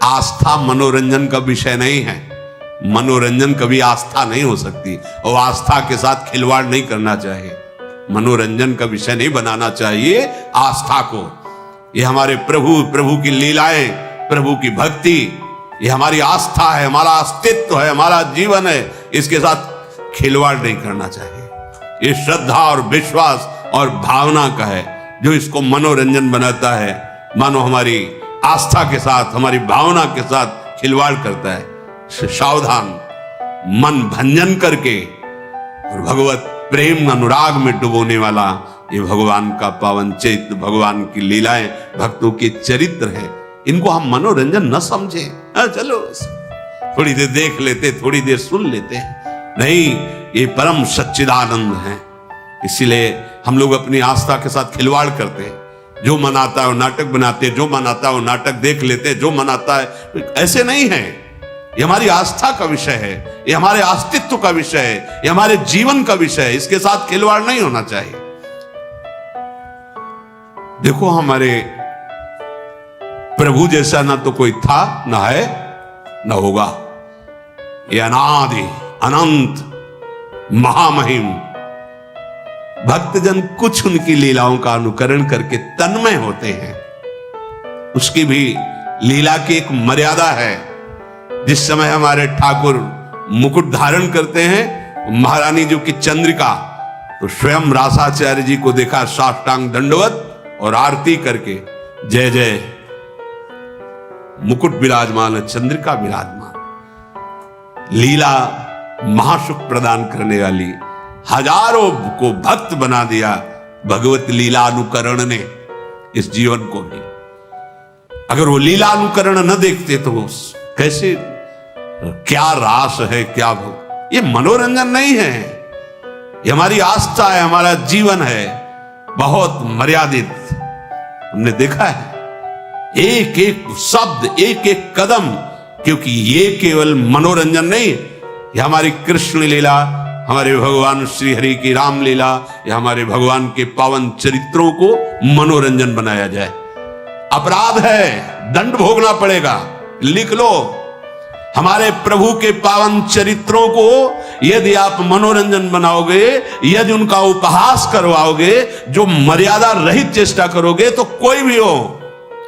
आस्था मनोरंजन का विषय नहीं है। मनोरंजन कभी आस्था नहीं हो सकती और आस्था के साथ खिलवाड़ नहीं करना चाहिए। मनोरंजन का विषय नहीं बनाना चाहिए आस्था को। ये हमारे प्रभु की लीलाएं, प्रभु की भक्ति, ये हमारी आस्था है, हमारा अस्तित्व है, हमारा जीवन है। इसके साथ खिलवाड़ नहीं करना चाहिए। ये श्रद्धा और विश्वास और भावना का है। जो इसको मनोरंजन बनाता है, मानो हमारी आस्था के साथ, हमारी भावना के साथ खिलवाड़ करता है। सावधान, मन भंजन करके और भगवत प्रेम अनुराग में डुबोने वाला ये भगवान का पावन चैत्र, भगवान की लीलाएं, भक्तों के चरित्र है। इनको हम मनोरंजन न समझे। चलो थोड़ी देर देख लेते, थोड़ी देर सुन लेते हैं, नहीं, ये परम सच्चिदानंद है। इसीलिए हम लोग अपनी आस्था के साथ खिलवाड़ करते हैं। जो मन आता है वो नाटक बनाते, जो मन आता है वो नाटक देख लेते, जो मन आता है। ऐसे नहीं है। ये हमारी आस्था का विषय है, ये हमारे अस्तित्व का विषय है, ये हमारे जीवन का विषय है। इसके साथ खिलवाड़ नहीं होना चाहिए। देखो, हमारे प्रभु जैसा ना तो कोई था, ना है, ना होगा। ये अनादि अनंत महामहिम भक्तजन कुछ उनकी लीलाओं का अनुकरण करके तन्मय होते हैं। उसकी भी लीला की एक मर्यादा है। जिस समय हमारे ठाकुर मुकुट धारण करते हैं, महारानी जी की चंद्रिका, तो स्वयं रासाचार्य जी को देखा साष्टांग दंडवत और आरती करके, जय जय, मुकुट विराजमान है, चंद्रिका विराजमान। लीला महासुख प्रदान करने वाली, हजारों को भक्त बना दिया भगवत लीला अनुकरण ने इस जीवन को भी। अगर वो लीला अनुकरण न देखते तो कैसे, क्या रास है, क्या ये मनोरंजन नहीं है। ये हमारी आस्था है, हमारा जीवन है, बहुत मर्यादित। हमने देखा है एक एक शब्द, एक एक कदम, क्योंकि ये केवल मनोरंजन नहीं, ये हमारी कृष्ण लीला, हमारे भगवान श्री हरि की रामलीला, या हमारे भगवान के पावन चरित्रों को मनोरंजन बनाया जाए। अपराध है, दंड भोगना पड़ेगा। लिख लो, हमारे प्रभु के पावन चरित्रों को यदि आप मनोरंजन बनाओगे, यदि उनका उपहास करवाओगे, जो मर्यादा रहित चेष्टा करोगे, तो कोई भी हो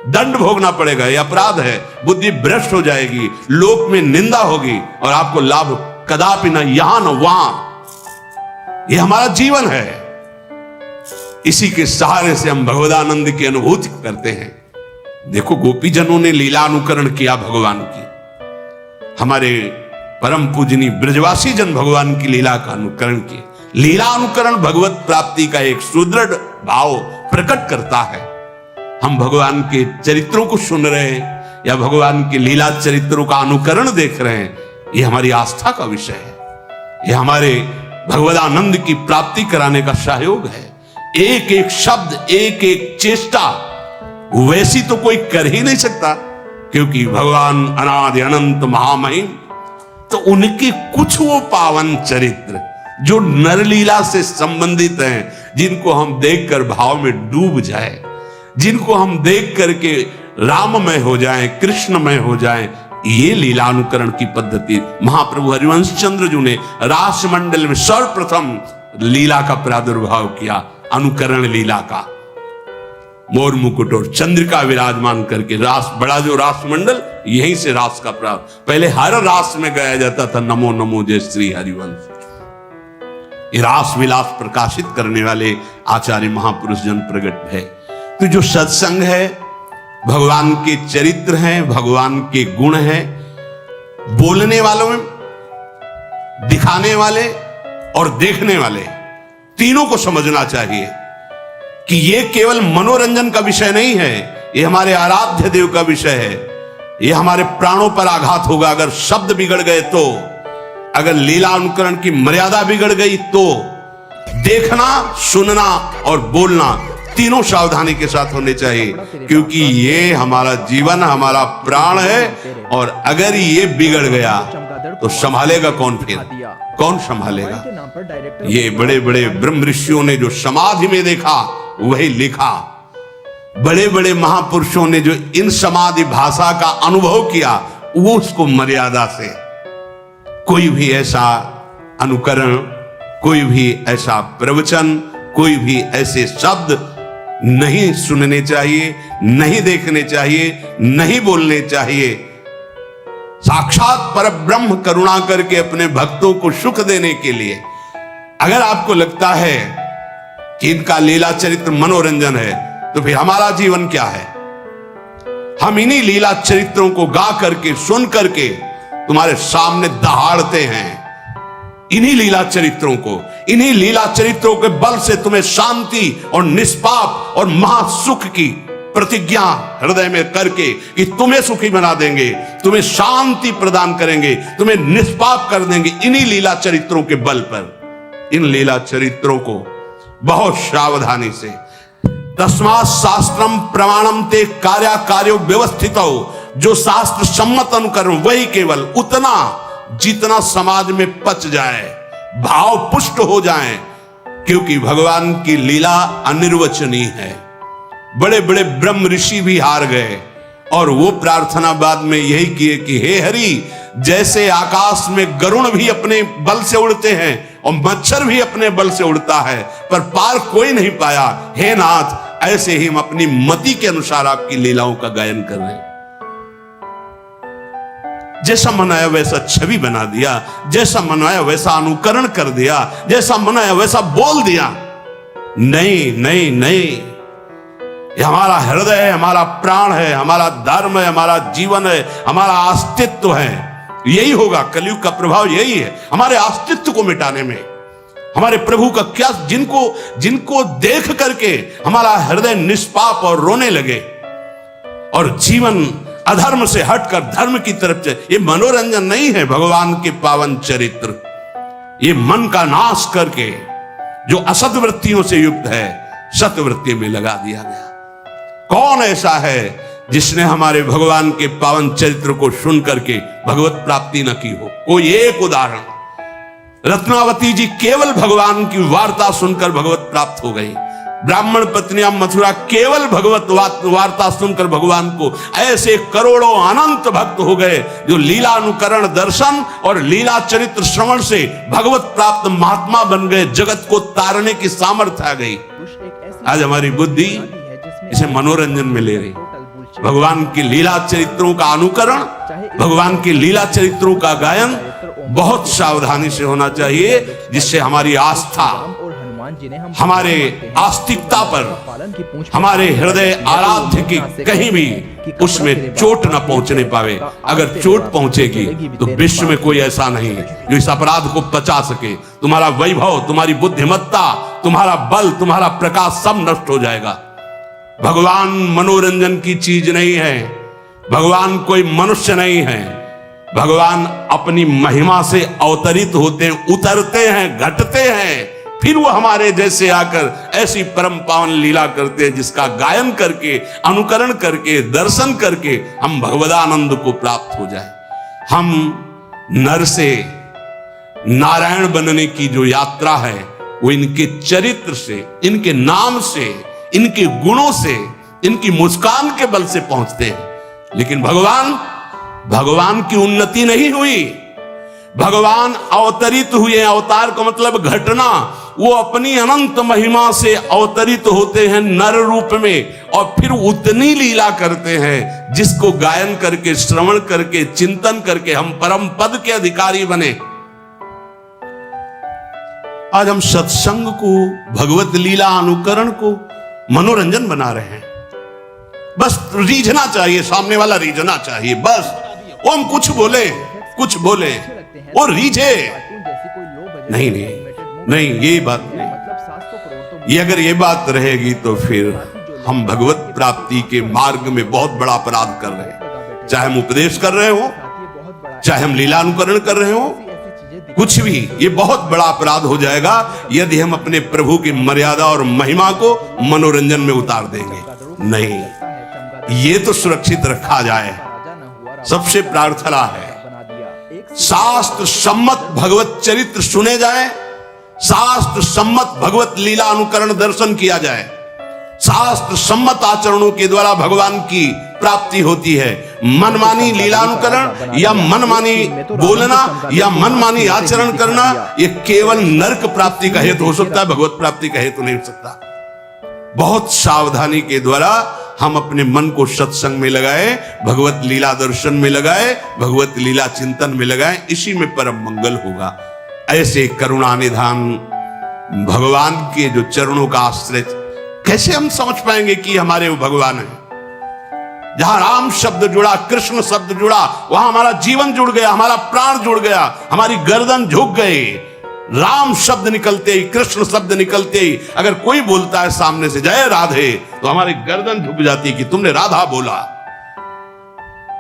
दंड भोगना पड़ेगा। यह अपराध है। बुद्धि भ्रष्ट हो जाएगी, लोक में निंदा होगी और आपको लाभ कदापि न यहां न वहां। यह हमारा जीवन है। इसी के सहारे से हम भगवदानंद की अनुभूति करते हैं। देखो, गोपीजनों ने लीला अनुकरण किया भगवान की। हमारे परम पूजनी ब्रजवासी जन भगवान की लीला का अनुकरण किए। लीला अनुकरण भगवत प्राप्ति का एक सुदृढ़ भाव प्रकट करता है। हम भगवान के चरित्रों को सुन रहे हैं या भगवान के लीला चरित्रों का अनुकरण देख रहे हैं, यह हमारी आस्था का विषय है। यह हमारे भगवदानंद की प्राप्ति कराने का सहयोग है। एक एक शब्द, एक एक चेष्टा वैसी तो कोई कर ही नहीं सकता, क्योंकि भगवान अनादि अनंत महामहिम। तो उनके कुछ वो पावन चरित्र जो नरलीला से संबंधित हैं, जिनको हम देखकर भाव में डूब जाए, जिनको हम देख करके राममय हो जाएं, कृष्णमय हो जाएं, ये लीला अनुकरण की पद्धति महाप्रभु हरिवंश चंद्र जी ने रास मंडल में सर्वप्रथम लीला का प्रादुर्भाव किया, अनुकरण लीला का। मोर मुकुट और चंद्रिका विराजमान करके रास, बड़ा जो रास मंडल, यहीं से रास का प्रारंभ। पहले हर रास में गाया जाता था नमो नमो जय श्री हरिवंश। ये रास विलास प्रकाशित करने वाले आचार्य महापुरुष जन प्रकट है। तो जो सत्संग है, भगवान के चरित्र हैं, भगवान के गुण हैं, बोलने वालों में, दिखाने वाले और देखने वाले, तीनों को समझना चाहिए कि ये केवल मनोरंजन का विषय नहीं है, ये हमारे आराध्य देव का विषय है। ये हमारे प्राणों पर आघात होगा अगर शब्द बिगड़ गए तो, अगर लीला अनुकरण की मर्यादा बिगड़ गई तो। देखना, सुनना और बोलना तीनों सावधानी के साथ होने चाहिए, क्योंकि ये हमारा जीवन, हमारा प्राण है। और अगर ये बिगड़ गया तो संभालेगा कौन? फिर कौन संभालेगा? ये बड़े बड़े ब्रह्म ऋषियों ने जो समाधि में देखा वही लिखा। बड़े बड़े महापुरुषों ने जो इन समाधि भाषा का अनुभव किया, वो उसको मर्यादा से, कोई भी ऐसा अनुकरण, कोई भी ऐसा प्रवचन, कोई भी ऐसे शब्द नहीं सुनने चाहिए, नहीं देखने चाहिए, नहीं बोलने चाहिए। साक्षात परब्रह्म करुणा करके अपने भक्तों को सुख देने के लिए, अगर आपको लगता है कि इनका लीला चरित्र मनोरंजन है, तो फिर हमारा जीवन क्या है? हम इन्हीं लीला चरित्रों को गा करके, सुन करके तुम्हारे सामने दहाड़ते हैं। इन्हीं लीला चरित्रों को, इन्हीं लीला चरित्रों के बल से तुम्हें शांति और निष्पाप और महासुख की प्रतिज्ञा हृदय में करके कि तुम्हें सुखी बना देंगे, तुम्हें शांति प्रदान करेंगे, तुम्हें निष्पाप कर देंगे, इन्हीं लीला चरित्रों के बल पर। इन लीला चरित्रों को बहुत सावधानी से, तस्मात् शास्त्रम प्रमाणम ते कार्या कार्यो व्यवस्थितो, जो शास्त्र सम्मत अनुकरण वही केवल उतना जितना समाज में पच जाए, भाव पुष्ट हो जाए, क्योंकि भगवान की लीला अनिर्वचनीय है। बड़े बड़े ब्रह्म ऋषि भी हार गए और वो प्रार्थना बाद में यही किए कि हे हरि, जैसे आकाश में गरुण भी अपने बल से उड़ते हैं और मच्छर भी अपने बल से उड़ता है, पर पार कोई नहीं पाया, हे नाथ, ऐसे ही हम अपनी मति के अनुसार आपकी लीलाओं का गायन कर रहे हैं। जैसा मन आया वैसा छवि बना दिया, जैसा मन आया वैसा अनुकरण कर दिया, जैसा मन आया वैसा बोल दिया। नहीं नहीं नहीं, ये हमारा हृदय है, हमारा प्राण है, हमारा धर्म है, हमारा जीवन है, हमारा अस्तित्व है। यही होगा, कलयुग का प्रभाव यही है, हमारे अस्तित्व को मिटाने में। हमारे प्रभु का क्या, जिनको देख करके हमारा हृदय निष्पाप और रोने लगे और जीवन अधर्म से हटकर धर्म की तरफ चले। ये मनोरंजन नहीं है, भगवान के पावन चरित्र। ये मन का नाश करके जो असत वृत्तियों से युक्त है, सतवृत्ति में लगा दिया गया। कौन ऐसा है जिसने हमारे भगवान के पावन चरित्र को सुन करके भगवत प्राप्ति न की हो? कोई एक उदाहरण, रत्नावती जी केवल भगवान की वार्ता सुनकर भगवत प्राप्त हो गई। ब्राह्मण पत्नियां मथुरा केवल भगवत वार्ता सुनकर भगवान को, ऐसे करोड़ों अनंत भक्त हो गए जो लीला अनुकरण दर्शन और लीला चरित्र श्रवण से भगवत प्राप्त महात्मा बन गए। जगत को तारने की सामर्थ्य आ गई। आज हमारी बुद्धि इसे मनोरंजन में ले रही। भगवान की लीला चरित्रों का अनुकरण, भगवान की लीला चरित्रों का गायन बहुत सावधानी से होना चाहिए, जिससे हमारी आस्था, हमारे आस्तिकता पर, हमारे हृदय आराध्य की कहीं भी उसमें चोट न पहुंचने पावे। अगर चोट पहुंचेगी तो विश्व में कोई ऐसा नहीं जो इस अपराध को पचा सके। तुम्हारा वैभव, तुम्हारी बुद्धिमत्ता, तुम्हारा बल, तुम्हारा प्रकाश सब नष्ट हो जाएगा। भगवान मनोरंजन की चीज नहीं है, भगवान कोई मनुष्य नहीं है। भगवान अपनी महिमा से अवतरित होते हैं, उतरते हैं, घटते हैं, फिर वो हमारे जैसे आकर ऐसी परम पावन लीला करते हैं जिसका गायन करके, अनुकरण करके, दर्शन करके हम भगवदानंद को प्राप्त हो जाए। हम नर से नारायण बनने की जो यात्रा है वो इनके चरित्र से, इनके नाम से, इनके गुणों से, इनकी मुस्कान के बल से पहुंचते हैं। लेकिन भगवान की उन्नति नहीं हुई, भगवान अवतरित हुए। अवतार का मतलब घटना। वो अपनी अनंत महिमा से अवतरित होते हैं नर रूप में और फिर उतनी लीला करते हैं जिसको गायन करके, श्रवण करके, चिंतन करके हम परम पद के अधिकारी बने। आज हम सत्संग को, भगवत लीला अनुकरण को मनोरंजन बना रहे हैं। बस रीझना चाहिए, सामने वाला रीझना चाहिए, बस वो हम कुछ बोले वो रीझे। नहीं नहीं नहीं, ये बात नहीं। ये अगर ये बात रहेगी तो फिर हम भगवत प्राप्ति के मार्ग में बहुत बड़ा अपराध कर रहे हैं। चाहे हम उपदेश कर रहे हो, चाहे हम लीला अनुकरण कर रहे हो, कुछ भी, ये बहुत बड़ा अपराध हो जाएगा यदि हम अपने प्रभु की मर्यादा और महिमा को मनोरंजन में उतार देंगे। नहीं, ये तो सुरक्षित रखा जाए। सबसे प्रार्थना है शास्त्र सम्मत भगवत चरित्र सुने जाए, शास्त्र सम्मत भगवत लीला अनुकरण दर्शन किया जाए। शास्त्र सम्मत आचरणों के द्वारा भगवान की प्राप्ति होती है। मनमानी लीलानुकरण या मनमानी बोलना या मनमानी आचरण करना यह केवल नरक प्राप्ति का हेतु हो सकता है, भगवत प्राप्ति का हेतु नहीं हो सकता। बहुत सावधानी के द्वारा हम अपने मन को सत्संग में लगाए, भगवत लीला दर्शन में लगाए, भगवत लीला चिंतन में लगाए, इसी में परम मंगल होगा। ऐसे करुणा निधान भगवान के जो चरणों का आश्रय, कैसे हम समझ पाएंगे कि हमारे वो भगवान है? जहां राम शब्द जुड़ा, कृष्ण शब्द जुड़ा, वहां हमारा जीवन जुड़ गया, हमारा प्राण जुड़ गया, हमारी गर्दन झुक गई। राम शब्द निकलते ही, कृष्ण शब्द निकलते ही अगर कोई बोलता है सामने से जय राधे, तो हमारी गर्दन झुक जाती है कि तुमने राधा बोला।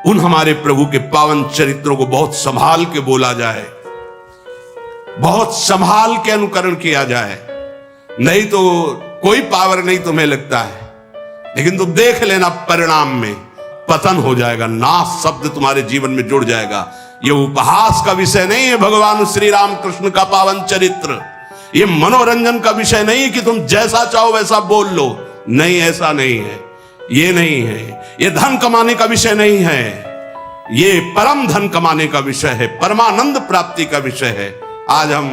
उन हमारे प्रभु के पावन चरित्रों को बहुत संभाल के बोला जाए, बहुत संभाल के अनुकरण किया जाए, नहीं तो कोई पावर नहीं तुम्हें लगता है, लेकिन तुम देख लेना परिणाम में पतन हो जाएगा, नाश शब्द तुम्हारे जीवन में जुड़ जाएगा। ये उपहास का विषय नहीं है भगवान श्री राम कृष्ण का पावन चरित्र, ये मनोरंजन का विषय नहीं है कि तुम जैसा चाहो वैसा बोल लो, नहीं, ऐसा नहीं है, ये नहीं है। ये धन कमाने का विषय नहीं है, ये परम धन कमाने का विषय है, परमानंद प्राप्ति का विषय है। आज हम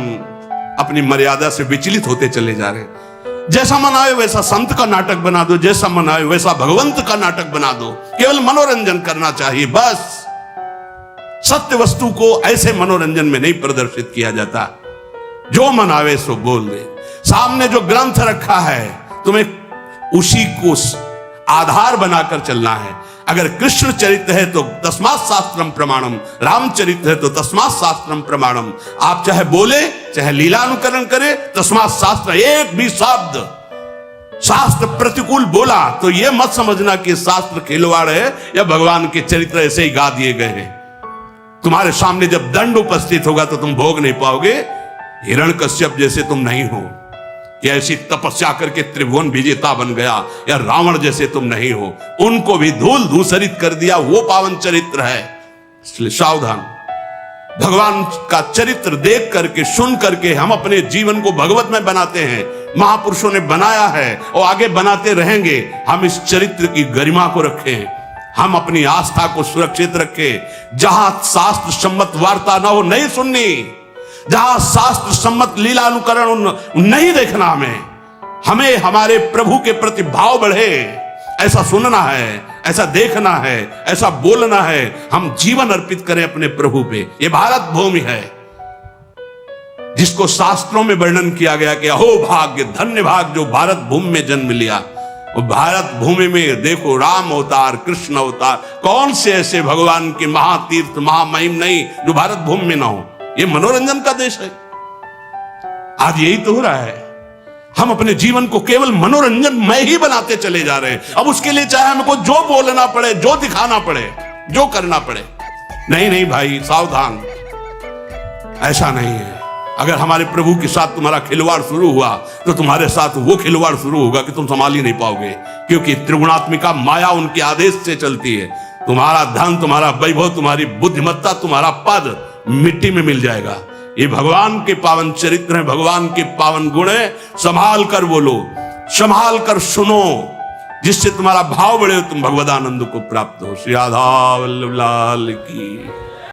अपनी मर्यादा से विचलित होते चले जा रहे हैं। जैसा मन आए वैसा संत का नाटक बना दो, जैसा मन आए वैसा भगवंत का नाटक बना दो, केवल मनोरंजन करना चाहिए बस। सत्य वस्तु को ऐसे मनोरंजन में नहीं प्रदर्शित किया जाता। जो मन आवे सो बोल दे। सामने जो ग्रंथ रखा है तुम्हें उसी को आधार बनाकर चलना है। अगर कृष्ण चरित्र है तो तस्मात् शास्त्रम प्रमाणम, रामचरित्र है तो तस्मात् शास्त्रम प्रमाणम। आप चाहे बोले चाहे लीलानुकरण करे, तस्मात् शास्त्र, एक भी शब्द शास्त्र प्रतिकूल बोला तो यह मत समझना कि शास्त्र खिलवाड़ है या भगवान के चरित्र ऐसे ही गा दिए गए हैं। तुम्हारे सामने जब दंड उपस्थित होगा तो तुम भोग नहीं पाओगे। हिरण्यकश्यप जैसे तुम नहीं हो, या ऐसी तपस्या करके त्रिभुवन विजेता बन गया, या रावण जैसे तुम नहीं हो, उनको भी धूल धूसरित कर दिया, वो पावन चरित्र है। इसलिए सावधान। भगवान का चरित्र देख करके सुन करके हम अपने जीवन को भगवत में बनाते हैं। महापुरुषों ने बनाया है और आगे बनाते रहेंगे। हम इस चरित्र की गरिमा को रखें, हम अपनी आस्था को सुरक्षित रखें। जहां शास्त्र सम्मत वार्ता ना हो नहीं सुननी, जहां शास्त्र सम्मत लीला अनुकरण नहीं देखना, हमें हमारे प्रभु के प्रति भाव बढ़े, ऐसा सुनना है, ऐसा देखना है, ऐसा बोलना है। हम जीवन अर्पित करें अपने प्रभु पे। ये भारत भूमि है जिसको शास्त्रों में वर्णन किया गया कि अहो भाग्य, धन्य भाग जो भारत भूमि में जन्म लिया। वो भारत भूमि में देखो राम अवतार, कृष्ण अवतार, कौन से ऐसे भगवान के महातीर्थ महामहिम नहीं जो भारत भूमि में ना हो। ये मनोरंजन का देश है। आज यही तो हो रहा है। हम अपने जीवन को केवल मनोरंजन में ही बनाते चले जा रहे हैं। अब उसके लिए चाहे हमको जो बोलना पड़े, जो दिखाना पड़े, जो करना पड़े, नहीं नहीं भाई सावधान, ऐसा नहीं है। अगर हमारे प्रभु के साथ तुम्हारा खिलवाड़ शुरू हुआ तो तुम्हारे साथ वो खिलवाड़ शुरू होगा कि तुम संभाल ही नहीं पाओगे, क्योंकि त्रिगुणात्मिका माया उनके आदेश से चलती है। तुम्हारा धन, तुम्हारा वैभव, तुम्हारी बुद्धिमत्ता, तुम्हारा पद मिट्टी में मिल जाएगा। ये भगवान के पावन चरित्र हैं, भगवान के पावन गुण है। संभाल कर बोलो, संभाल कर सुनो, जिससे तुम्हारा भाव बढ़े, तुम भगवदानंद को प्राप्त हो। श्री राधा वल्लभ लाल की।